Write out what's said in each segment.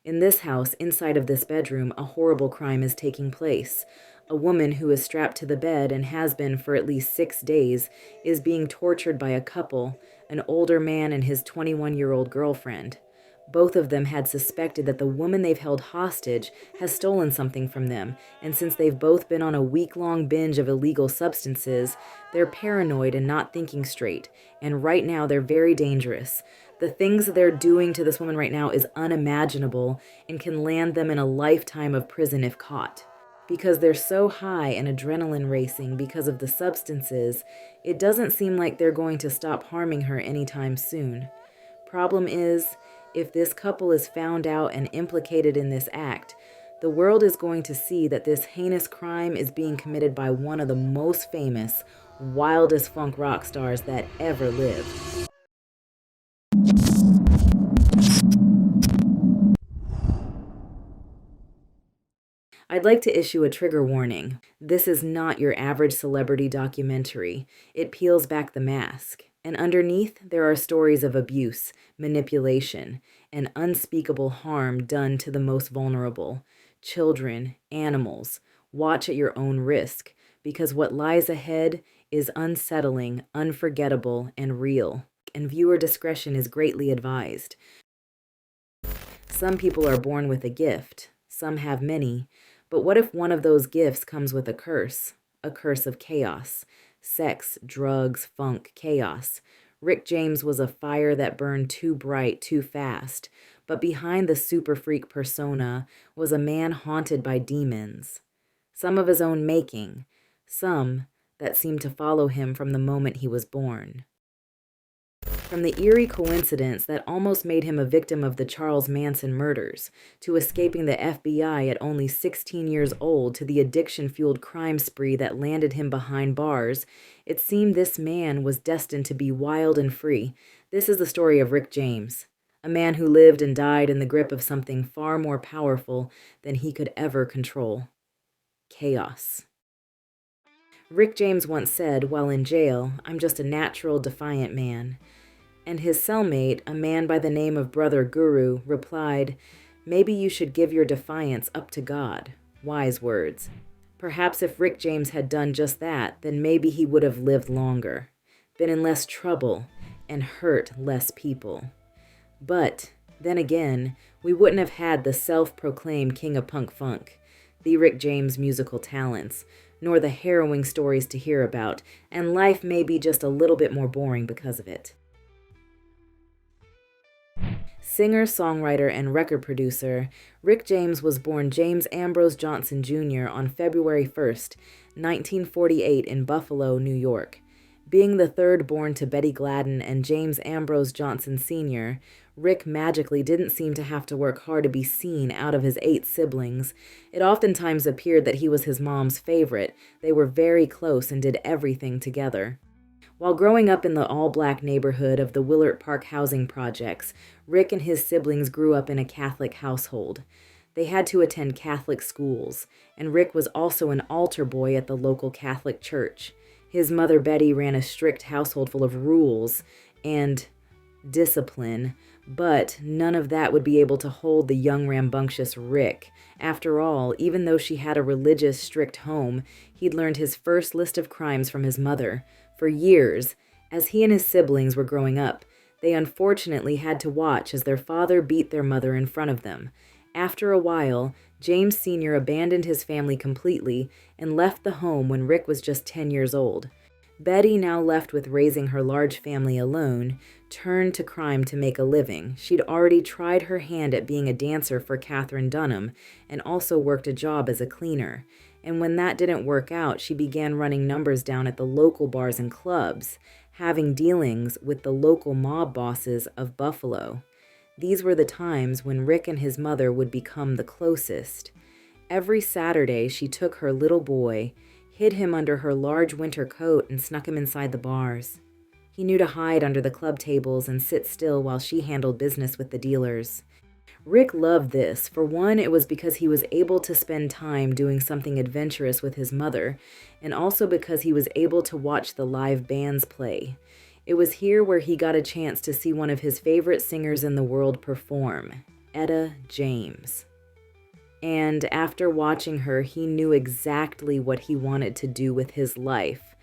In this house, inside of this bedroom, a horrible crime is taking place. A woman who is strapped to the bed and has been for at least 6 days is being tortured by a couple, an older man and his 21-year-old girlfriend. Both of them had suspected that the woman they've held hostage has stolen something from them, and since they've both been on a week-long binge of illegal substances, they're paranoid and not thinking straight, and right now they're very dangerous. The things they're doing to this woman right now is unimaginable and can land them in a lifetime of prison if caught. Because they're so high and adrenaline racing because of the substances, it doesn't seem like they're going to stop harming her anytime soon. Problem is, if this couple is found out and implicated in this act, the world is going to see that this heinous crime is being committed by one of the most famous, wildest funk rock stars that ever lived. I'd like to issue a trigger warning. This is not your average celebrity documentary. It peels back the mask. And underneath, there are stories of abuse, manipulation, and unspeakable harm done to the most vulnerable. Children, animals. Watch at your own risk, because what lies ahead is unsettling, unforgettable, and real. And viewer discretion is greatly advised. Some people are born with a gift. Some have many. But what if one of those gifts comes with a curse of chaos? Sex, drugs, funk, chaos. Rick James was a fire that burned too bright, too fast. But behind the super freak persona was a man haunted by demons. Some of his own making. Some that seemed to follow him from the moment he was born. From the eerie coincidence that almost made him a victim of the Charles Manson murders, to escaping the FBI at only 16 years old, to the addiction-fueled crime spree that landed him behind bars, it seemed this man was destined to be wild and free. This is the story of Rick James, a man who lived and died in the grip of something far more powerful than he could ever control: chaos. Rick James once said, while in jail, "I'm just a natural, defiant man." And his cellmate, a man by the name of Brother Guru, replied, "Maybe you should give your defiance up to God." Wise words. Perhaps if Rick James had done just that, then maybe he would have lived longer, been in less trouble, and hurt less people. But, then again, we wouldn't have had the self-proclaimed king of punk funk, the Rick James musical talents, nor the harrowing stories to hear about, and life may be just a little bit more boring because of it. Singer, songwriter, and record producer, Rick James was born James Ambrose Johnson Jr. on February 1st, 1948 in Buffalo, New York. Being the third born to Betty Gladden and James Ambrose Johnson Sr., Rick magically didn't seem to have to work hard to be seen out of his 8 siblings. It oftentimes appeared that he was his mom's favorite. They were very close and did everything together. While growing up in the all-black neighborhood of the Willard Park housing projects, Rick and his siblings grew up in a Catholic household. They had to attend Catholic schools, and Rick was also an altar boy at the local Catholic church. His mother, Betty, ran a strict household full of rules and discipline, but none of that would be able to hold the young, rambunctious Rick. After all, even though she had a religious, strict home, he'd learned his first list of crimes from his mother. For years, as he and his siblings were growing up, they unfortunately had to watch as their father beat their mother in front of them. After a while, James Sr. abandoned his family completely and left the home when Rick was just 10 years old. Betty, now left with raising her large family alone, turned to crime to make a living. She'd already tried her hand at being a dancer for Katherine Dunham and also worked a job as a cleaner. And when that didn't work out, she began running numbers down at the local bars and clubs, having dealings with the local mob bosses of Buffalo. These were the times when Rick and his mother would become the closest. Every Saturday, she took her little boy, hid him under her large winter coat, and snuck him inside the bars. He knew to hide under the club tables and sit still while she handled business with the dealers. Rick loved this. For one, it was because he was able to spend time doing something adventurous with his mother, and also because he was able to watch the live bands play. It was here where he got a chance to see one of his favorite singers in the world perform, Etta James. And after watching her, he knew exactly what he wanted to do with his life: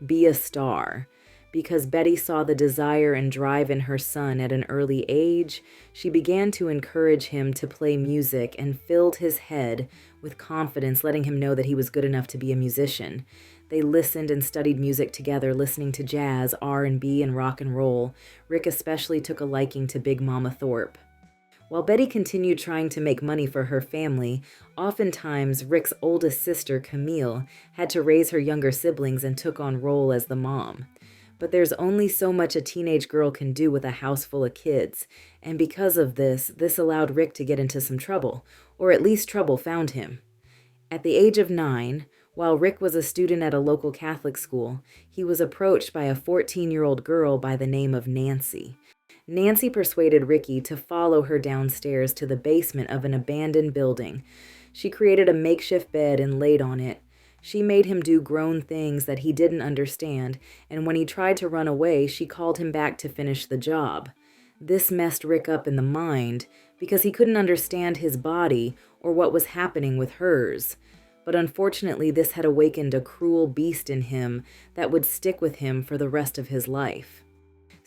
be a star. Because Betty saw the desire and drive in her son at an early age, she began to encourage him to play music and filled his head with confidence, letting him know that he was good enough to be a musician. They listened and studied music together, listening to jazz, R&B, and rock and roll. Rick especially took a liking to Big Mama Thorpe. While Betty continued trying to make money for her family, oftentimes Rick's oldest sister, Camille, had to raise her younger siblings and took on role as the mom. But there's only so much a teenage girl can do with a house full of kids, and because of this allowed Rick to get into some trouble, or at least trouble found him. At the age of 9, while Rick was a student at a local Catholic school, he was approached by a 14-year-old girl by the name of Nancy. Nancy persuaded Ricky to follow her downstairs to the basement of an abandoned building. She created a makeshift bed and laid on it. She made him do grown things that he didn't understand, and when he tried to run away, she called him back to finish the job. This messed Rick up in the mind because he couldn't understand his body or what was happening with hers. But unfortunately, this had awakened a cruel beast in him that would stick with him for the rest of his life.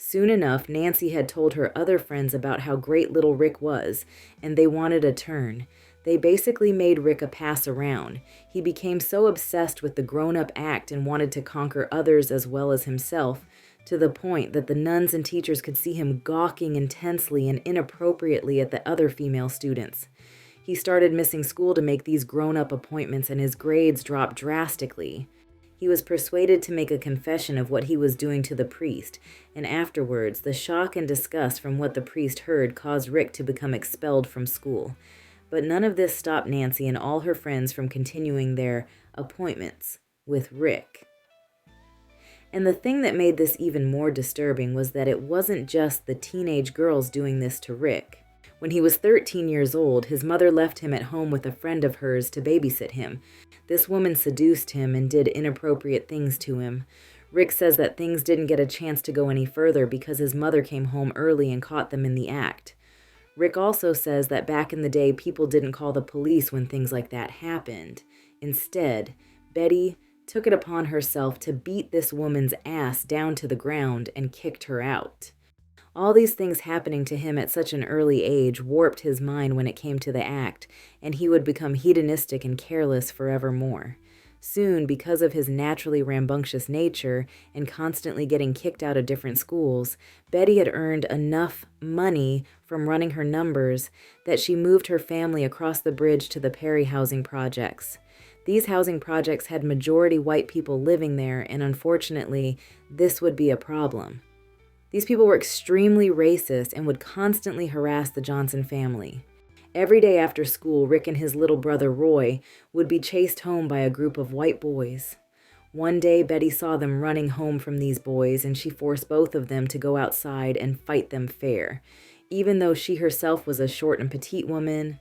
Soon enough, Nancy had told her other friends about how great little Rick was, and they wanted a turn. They basically made Rick a pass-around. He became so obsessed with the grown-up act and wanted to conquer others as well as himself, to the point that the nuns and teachers could see him gawking intensely and inappropriately at the other female students. He started missing school to make these grown-up appointments, and his grades dropped drastically. He was persuaded to make a confession of what he was doing to the priest, and afterwards, the shock and disgust from what the priest heard caused Rick to become expelled from school. But none of this stopped Nancy and all her friends from continuing their appointments with Rick. And the thing that made this even more disturbing was that it wasn't just the teenage girls doing this to Rick. When he was 13 years old, his mother left him at home with a friend of hers to babysit him. This woman seduced him and did inappropriate things to him. Rick says that things didn't get a chance to go any further because his mother came home early and caught them in the act. Rick also says that back in the day, people didn't call the police when things like that happened. Instead, Betty took it upon herself to beat this woman's ass down to the ground and kicked her out. All these things happening to him at such an early age warped his mind when it came to the act, and he would become hedonistic and careless forevermore. Soon, because of his naturally rambunctious nature and constantly getting kicked out of different schools, Betty had earned enough money from running her numbers that she moved her family across the bridge to the Perry housing projects. These housing projects had majority white people living there, and unfortunately, this would be a problem. These people were extremely racist and would constantly harass the Johnson family. Every day after school, Rick and his little brother Roy would be chased home by a group of white boys. One day, Betty saw them running home from these boys, and she forced both of them to go outside and fight them fair. Even though she herself was a short and petite woman,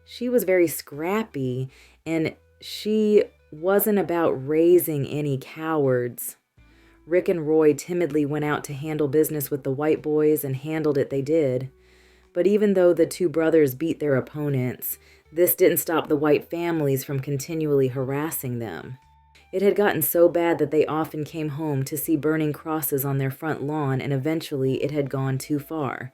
she was very scrappy, and she wasn't about raising any cowards. Rick and Roy timidly went out to handle business with the white boys, and handled it they did. But even though the two brothers beat their opponents, this didn't stop the white families from continually harassing them. It had gotten so bad that they often came home to see burning crosses on their front lawn, and eventually it had gone too far.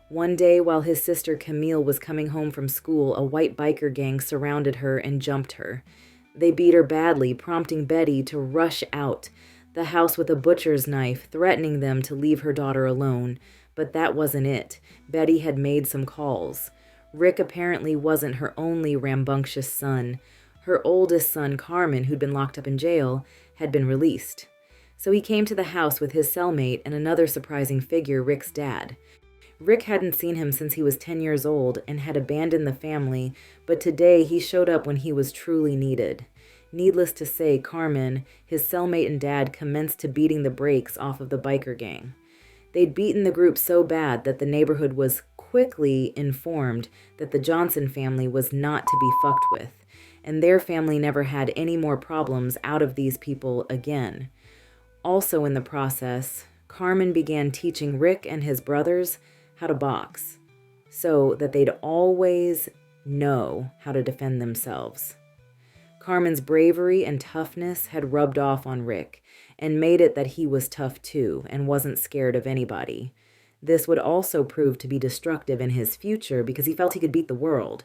One day, while his sister Camille was coming home from school, a white biker gang surrounded her and jumped her. They beat her badly, prompting Betty to rush out the house with a butcher's knife, threatening them to leave her daughter alone. But that wasn't it. Betty had made some calls. Rick apparently wasn't her only rambunctious son. Her oldest son, Carmen, who'd been locked up in jail, had been released. So he came to the house with his cellmate and another surprising figure, Rick's dad. Rick hadn't seen him since he was 10 years old and had abandoned the family, but today he showed up when he was truly needed. Needless to say, Carmen, his cellmate and dad, commenced to beating the brakes off of the biker gang. They'd beaten the group so bad that the neighborhood was quickly informed that the Johnson family was not to be fucked with, and their family never had any more problems out of these people again. Also in the process, Carmen began teaching Rick and his brothers how to box. so that they'd always know how to defend themselves. Carmen's bravery and toughness had rubbed off on Rick and made it that he was tough too and wasn't scared of anybody. This would also prove to be destructive in his future because he felt he could beat the world.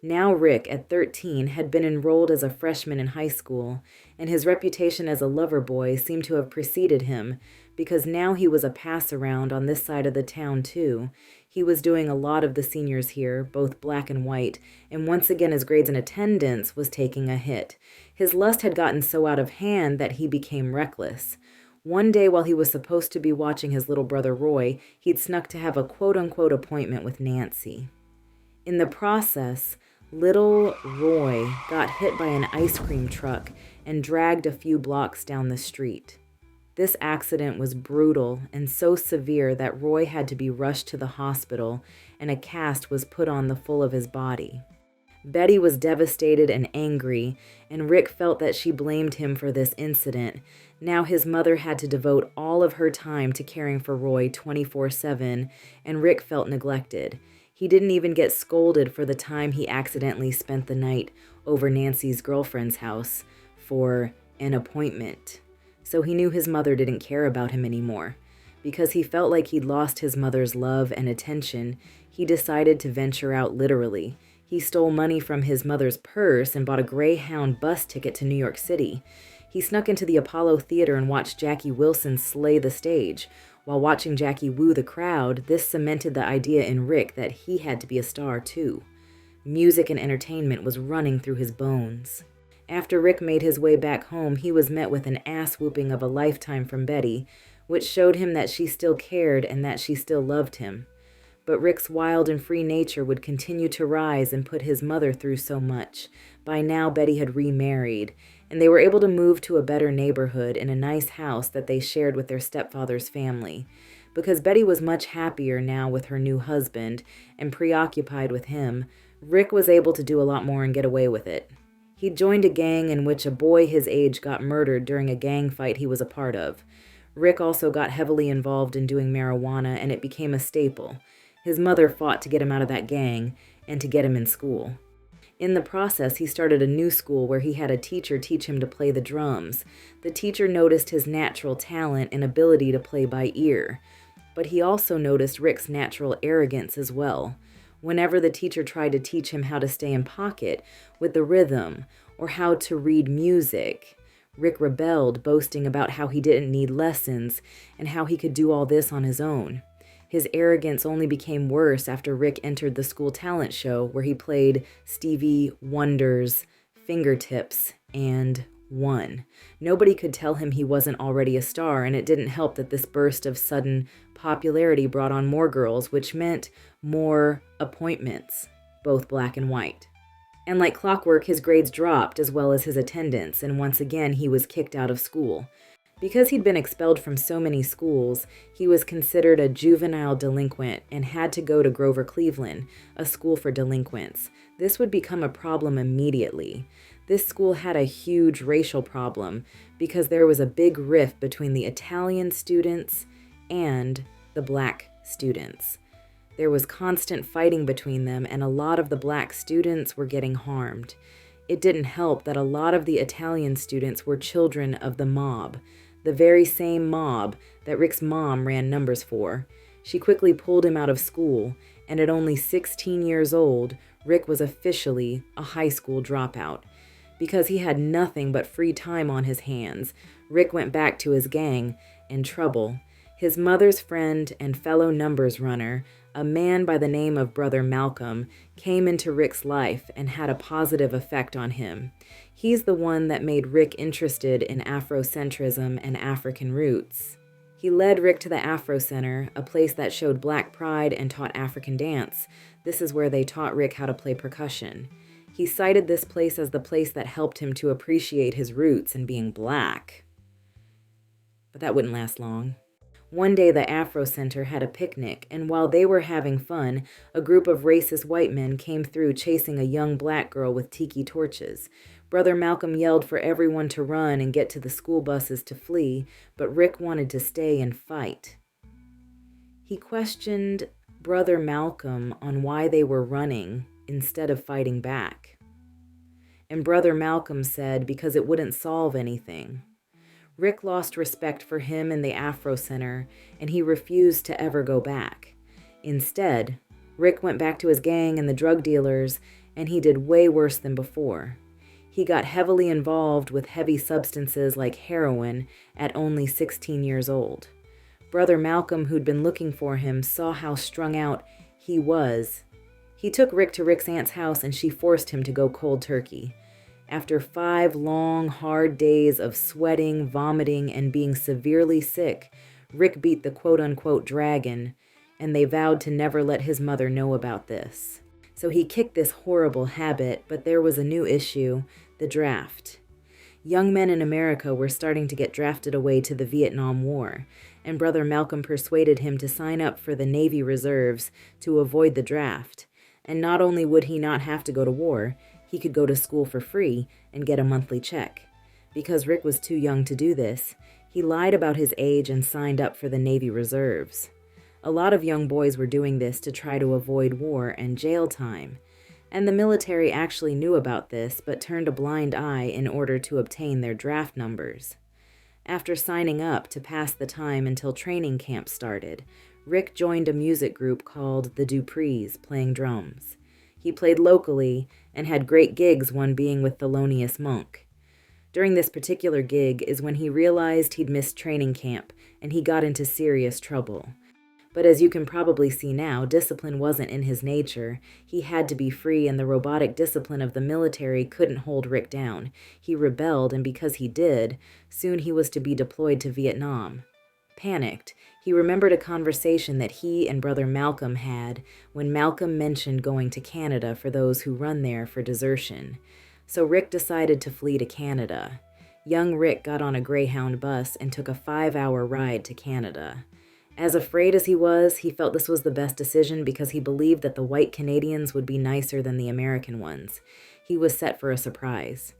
Now Rick, at 13, had been enrolled as a freshman in high school, and his reputation as a lover boy seemed to have preceded him, because now he was a pass-around on this side of the town too. He was doing a lot of the seniors here, both black and white, and once again his grades and attendance was taking a hit. His lust had gotten so out of hand that he became reckless. One day while he was supposed to be watching his little brother Roy, he'd snuck to have a quote-unquote appointment with Nancy. In the process, little Roy got hit by an ice cream truck and dragged a few blocks down the street. This accident was brutal and so severe that Roy had to be rushed to the hospital and a cast was put on the full of his body. Betty was devastated and angry, and Rick felt that she blamed him for this incident. Now his mother had to devote all of her time to caring for Roy 24/7, and Rick felt neglected. He didn't even get scolded for the time he accidentally spent the night over Nancy's girlfriend's house for an appointment. So he knew his mother didn't care about him anymore. Because he felt like he'd lost his mother's love and attention, he decided to venture out literally. He stole money from his mother's purse and bought a Greyhound bus ticket to New York City. He snuck into the Apollo Theater and watched Jackie Wilson slay the stage. While watching Jackie woo the crowd, this cemented the idea in Rick that he had to be a star too. Music and entertainment was running through his bones. After Rick made his way back home, he was met with an ass-whooping of a lifetime from Betty, which showed him that she still cared and that she still loved him. But Rick's wild and free nature would continue to rise and put his mother through so much. By now, Betty had remarried, and they were able to move to a better neighborhood in a nice house that they shared with their stepfather's family. Because Betty was much happier now with her new husband and preoccupied with him, Rick was able to do a lot more and get away with it. He joined a gang in which a boy his age got murdered during a gang fight he was a part of. Rick also got heavily involved in doing marijuana, and it became a staple. His mother fought to get him out of that gang and to get him in school. In the process, he started a new school where he had a teacher teach him to play the drums. The teacher noticed his natural talent and ability to play by ear, but he also noticed Rick's natural arrogance as well. Whenever the teacher tried to teach him how to stay in pocket with the rhythm or how to read music, Rick rebelled, boasting about how he didn't need lessons and how he could do all this on his own. His arrogance only became worse after Rick entered the school talent show where he played Stevie Wonder's Fingertips and won. Nobody could tell him he wasn't already a star, and it didn't help that this burst of sudden popularity brought on more girls, which meant more appointments, both black and white. And like clockwork, his grades dropped as well as his attendance, and once again he was kicked out of school. Because he'd been expelled from so many schools, he was considered a juvenile delinquent and had to go to Grover Cleveland, a school for delinquents. This would become a problem immediately. This school had a huge racial problem because there was a big rift between the Italian students and the black students. There was constant fighting between them, and a lot of the black students were getting harmed. It didn't help that a lot of the Italian students were children of the mob, the very same mob that Rick's mom ran numbers for. She quickly pulled him out of school, and at only 16 years old, Rick was officially a high school dropout. Because he had nothing but free time on his hands, Rick went back to his gang in trouble. His mother's friend and fellow numbers runner, a man by the name of Brother Malcolm, came into Rick's life and had a positive effect on him. He's the one that made Rick interested in Afrocentrism and African roots. He led Rick to the Afro Center, a place that showed black pride and taught African dance. This is where they taught Rick how to play percussion. He cited this place as the place that helped him to appreciate his roots and being black. But that wouldn't last long. One day the Afro Center had a picnic, and while they were having fun, a group of racist white men came through chasing a young black girl with tiki torches. Brother Malcolm yelled for everyone to run and get to the school buses to flee, but Rick wanted to stay and fight. He questioned Brother Malcolm on why they were running instead of fighting back. And Brother Malcolm said because it wouldn't solve anything. Rick lost respect for him in the Afro Center, and he refused to ever go back. Instead, Rick went back to his gang and the drug dealers, and he did way worse than before. He got heavily involved with heavy substances like heroin at only 16 years old. Brother Malcolm, who'd been looking for him, saw how strung out he was. He took Rick to Rick's aunt's house, and she forced him to go cold turkey. After 5 long, hard days of sweating, vomiting, and being severely sick, Rick beat the quote-unquote dragon, and they vowed to never let his mother know about this. So he kicked this horrible habit, but there was a new issue, the draft. Young men in America were starting to get drafted away to the Vietnam War, and Brother Malcolm persuaded him to sign up for the Navy Reserves to avoid the draft. And not only would he not have to go to war, he could go to school for free and get a monthly check. Because Rick was too young to do this, he lied about his age and signed up for the Navy Reserves. A lot of young boys were doing this to try to avoid war and jail time, and the military actually knew about this but turned a blind eye in order to obtain their draft numbers. After signing up to pass the time until training camp started, Rick joined a music group called the Duprees, playing drums. He played locally and had great gigs, one being with Thelonious Monk. During this particular gig is when he realized he'd missed training camp, and he got into serious trouble. But as you can probably see now, discipline wasn't in his nature. He had to be free, and the robotic discipline of the military couldn't hold Rick down. He rebelled, and because he did, soon he was to be deployed to Vietnam. Panicked, he remembered a conversation that he and Brother Malcolm had when Malcolm mentioned going to Canada for those who run there for desertion. So Rick decided to flee to Canada. Young Rick got on a Greyhound bus and took a 5-hour ride to Canada. As afraid as he was, he felt this was the best decision because he believed that the white Canadians would be nicer than the American ones. He was set for a surprise.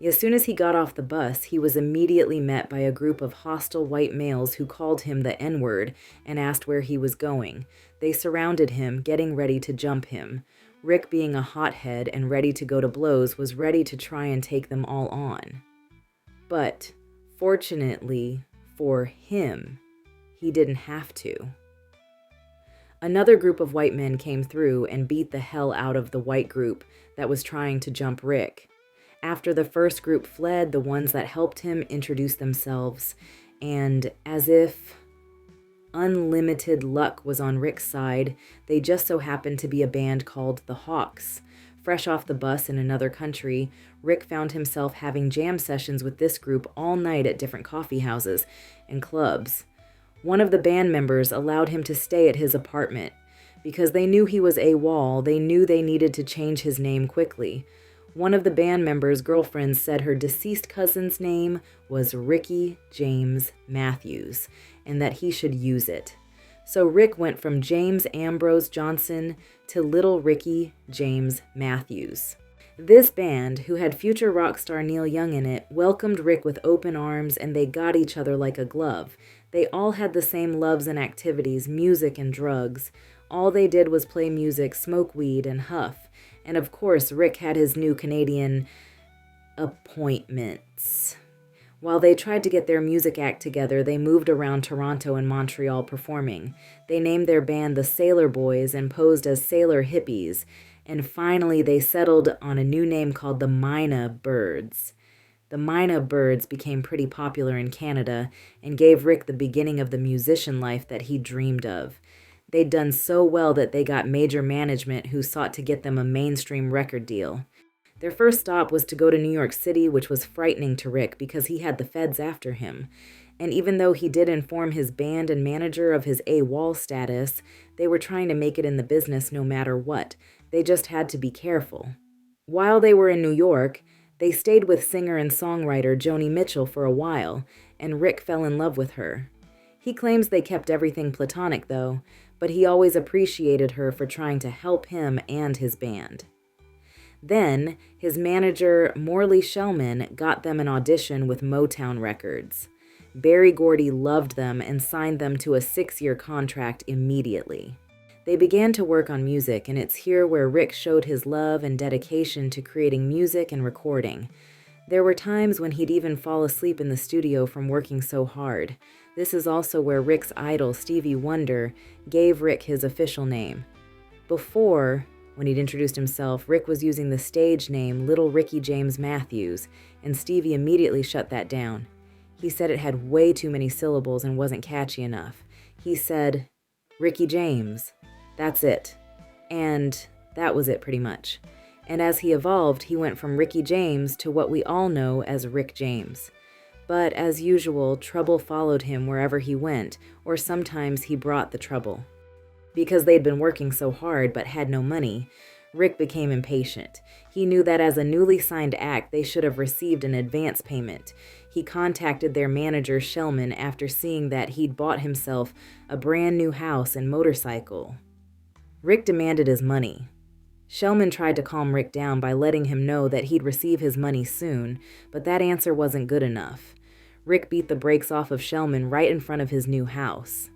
As soon as he got off the bus, he was immediately met by a group of hostile white males who called him the N-word and asked where he was going. They surrounded him, getting ready to jump him. Rick, being a hothead and ready to go to blows, was ready to try and take them all on. But, fortunately for him, he didn't have to. Another group of white men came through and beat the hell out of the white group that was trying to jump Rick. After the first group fled, the ones that helped him introduced themselves, and as if unlimited luck was on Rick's side, they just so happened to be a band called the Hawks. Fresh off the bus in another country, Rick found himself having jam sessions with this group all night at different coffee houses and clubs. One of the band members allowed him to stay at his apartment. Because they knew he was AWOL, they knew they needed to change his name quickly. One of the band members' girlfriends said her deceased cousin's name was Ricky James Matthews, and that he should use it. So Rick went from James Ambrose Johnson to Little Ricky James Matthews. This band, who had future rock star Neil Young in it, welcomed Rick with open arms, and they got each other like a glove. They all had the same loves and activities, music and drugs. All they did was play music, smoke weed, and huff. And of course, Rick had his new Canadian appointments. While they tried to get their music act together, they moved around Toronto and Montreal performing. They named their band the Sailor Boys and posed as sailor hippies. And finally, they settled on a new name called the Mina Birds. The Mina Birds became pretty popular in Canada and gave Rick the beginning of the musician life that he dreamed of. They'd done so well that they got major management who sought to get them a mainstream record deal. Their first stop was to go to New York City, which was frightening to Rick because he had the feds after him. And even though he did inform his band and manager of his AWOL status, they were trying to make it in the business no matter what. They just had to be careful. While they were in New York, they stayed with singer and songwriter Joni Mitchell for a while, and Rick fell in love with her. He claims they kept everything platonic, though, but he always appreciated her for trying to help him and his band. Then, his manager, Morley Shellman, got them an audition with Motown Records. Berry Gordy loved them and signed them to a 6-year contract immediately. They began to work on music, and it's here where Rick showed his love and dedication to creating music and recording. There were times when he'd even fall asleep in the studio from working so hard. This is also where Rick's idol, Stevie Wonder, gave Rick his official name. Before, when he'd introduced himself, Rick was using the stage name Little Ricky James Matthews, and Stevie immediately shut that down. He said it had way too many syllables and wasn't catchy enough. He said, Ricky James. That's it. And that was it pretty much. And as he evolved, he went from Ricky James to what we all know as Rick James. But as usual, trouble followed him wherever he went, or sometimes he brought the trouble. Because they'd been working so hard but had no money, Rick became impatient. He knew that as a newly signed act, they should have received an advance payment. He contacted their manager, Shellman, after seeing that he'd bought himself a brand new house and motorcycle. Rick demanded his money. Shellman tried to calm Rick down by letting him know that he'd receive his money soon, but that answer wasn't good enough. Rick beat the brakes off of Shellman right in front of his new house.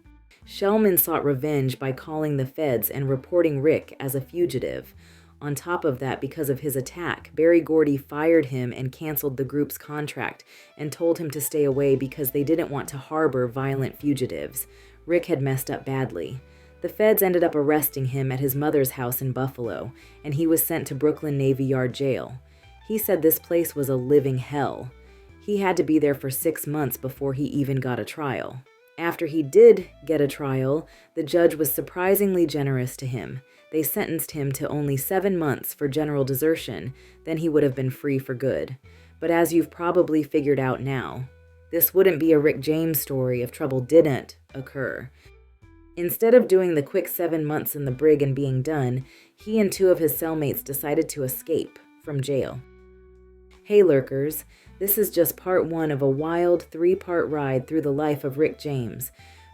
Shellman sought revenge by calling the feds and reporting Rick as a fugitive. On top of that, because of his attack, Berry Gordy fired him and canceled the group's contract and told him to stay away because they didn't want to harbor violent fugitives. Rick had messed up badly. The feds ended up arresting him at his mother's house in Buffalo, and he was sent to Brooklyn Navy Yard Jail. He said this place was a living hell. He had to be there for 6 months before he even got a trial. After he did get a trial, the judge was surprisingly generous to him. They sentenced him to only 7 months for general desertion, then he would have been free for good. But as you've probably figured out now, this wouldn't be a Rick James story if trouble didn't occur. Instead of doing the quick 7 months in the brig and being done, he and 2 of his cellmates decided to escape from jail. Hey Lurkers, this is just part 1 of a wild 3-part ride through the life of Rick James,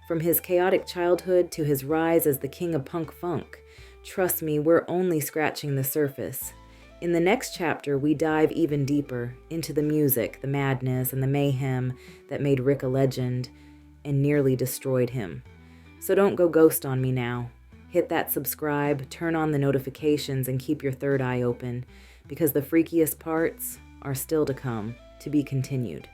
from his chaotic childhood to his rise as the king of punk funk. Trust me, we're only scratching the surface. In the next chapter, we dive even deeper into the music, the madness, and the mayhem that made Rick a legend and nearly destroyed him. So don't go ghost on me now. Hit that subscribe, turn on the notifications, and keep your third eye open, because the freakiest parts are still to come, to be continued.